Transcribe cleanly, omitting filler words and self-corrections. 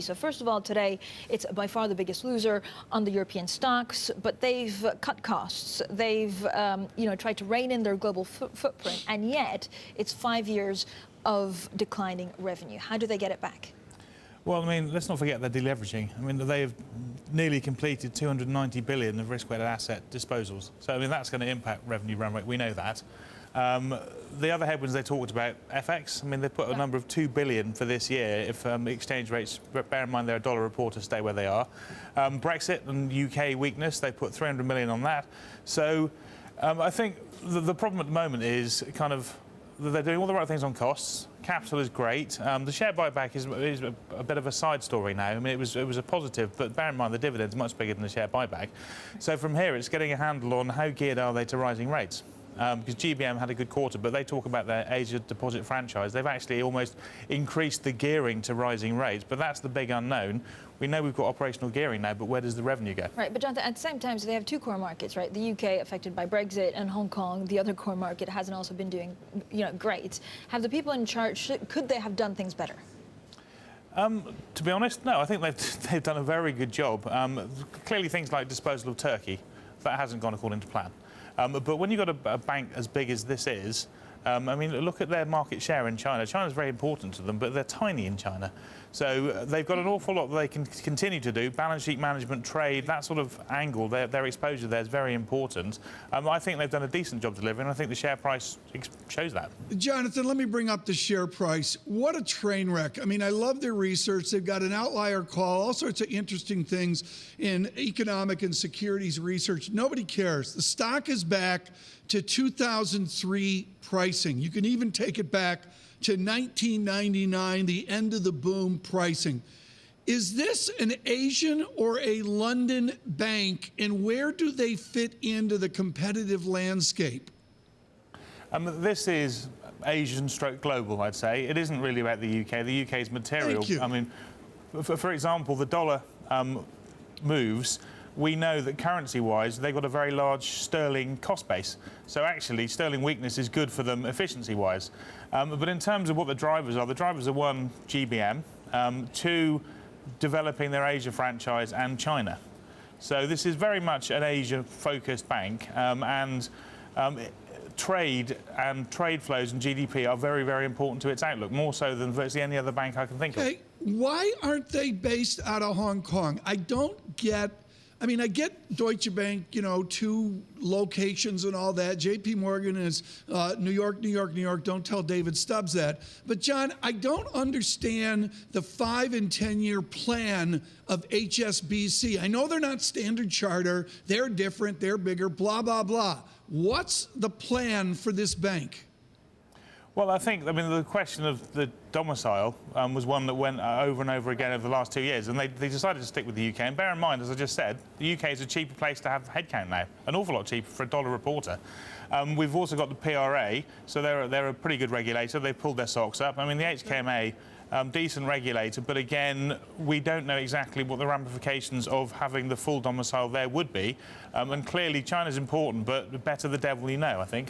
So first of all, today, it's by far the biggest loser on the European stocks, but they've cut costs. They've tried to rein in their global footprint, and yet it's 5 years of declining revenue. How do they get it back? Well, I mean, let's not forget they're deleveraging. I mean, they've nearly completed 290 billion of risk-weighted asset disposals. So, I mean, that's going to impact revenue run rate. We know that. The other headwinds they talked about, FX. I mean, they put a number of 2 billion for this year if exchange rates, bear in mind they're a dollar reporter, stay where they are. Brexit and UK weakness, they put 300 million on that. So I think the problem at the moment is kind of they're doing all the right things on costs. Capital is great. The share buyback is a bit of a side story now. I mean, it was a positive, but bear in mind the dividend's much bigger than the share buyback. So from here, it's getting a handle on how geared are they to rising rates. Because GBM had a good quarter, but they talk about their Asia deposit franchise. They've actually almost increased the gearing to rising rates, but that's the big unknown. We know we've got operational gearing now, but where does the revenue go? Right, but Jonathan, at the same time, so they have two core markets, right? The UK affected by Brexit, and Hong Kong, the other core market, hasn't also been doing, great. Have the people in charge, could they have done things better? To be honest, no. I think they've done a very good job. Clearly, things like disposal of Turkey, that hasn't gone according to plan. But when you've got a bank as big as this is, I mean, look at their market share in China. China's very important to them, but they're tiny in China. So they've got an awful lot that they can continue to do. Balance sheet management, trade, that sort of angle, their exposure there is very important. I think they've done a decent job delivering. I think the share price shows that. Jonathan, let me bring up the share price. What a train wreck. I mean, I love their research. They've got an outlier call, all sorts of interesting things in economic and securities research. Nobody cares. The stock is back to 2003 pricing. You can even take it back to 1999, the end of the boom pricing. Is this an Asian or a London bank, and where do they fit into the competitive landscape? This is Asian stroke global, I'd say. It isn't really about the UK. The UK is material. Thank you. I mean, for example, the dollar moves. We know that currency-wise, they've got a very large sterling cost base. So actually, sterling weakness is good for them efficiency-wise. But in terms of what the drivers are, one, GBM, two, developing their Asia franchise, and China. So this is very much an Asia-focused bank, trade flows and GDP are very, very important to its outlook, more so than virtually any other bank I can think of. Why aren't they based out of Hong Kong? I don't get... I mean, I get Deutsche Bank, two locations and all that. JP Morgan is New York, New York, New York. Don't tell David Stubbs that. But, John, I don't understand the 5- and 10-year plan of HSBC. I know they're not Standard Charter. They're different. They're bigger, blah, blah, blah. What's the plan for this bank? Well, I mean, the question of the domicile was one that went over and over again over the last 2 years, and they decided to stick with the UK. And bear in mind, as I just said, the UK is a cheaper place to have headcount now, an awful lot cheaper for a dollar reporter. We've also got the PRA, so they're a pretty good regulator. They've pulled their socks up. I mean, the HKMA, decent regulator, but again, we don't know exactly what the ramifications of having the full domicile there would be. And clearly, China's important, but better the devil you know, I think.